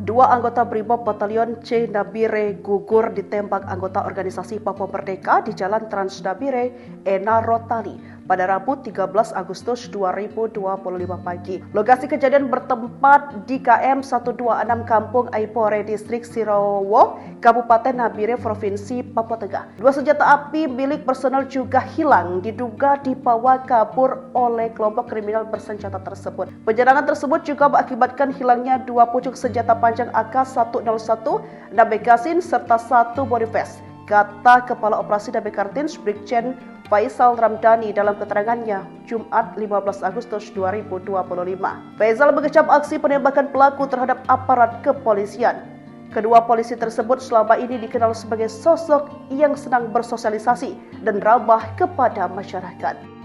Dua anggota Brimob Batalyon C Nabire gugur ditembak anggota Organisasi Papua Merdeka di Jalan Trans Nabire-Enarotali pada Rabu 13 Agustus 2025 pagi. Lokasi kejadian bertempat di KM 126 Kampung Aibore, Distrik Sirowo, Kabupaten Nabire, Provinsi Papua Tengah. Dua senjata api milik personel juga hilang, diduga dibawa kabur oleh kelompok kriminal bersenjata tersebut. Penyerangan tersebut juga mengakibatkan hilangnya dua pucuk senjata panjang AK-101, 6 magasin serta 1 body vest, kata Kepala Operasi Damai Cartenz Brigjen Faizal Ramadhani dalam keterangannya Jumat 15 Agustus 2025. Faizal mengecam aksi penembakan pelaku terhadap aparat kepolisian. Kedua polisi tersebut selama ini dikenal sebagai sosok yang senang bersosialisasi dan ramah kepada masyarakat.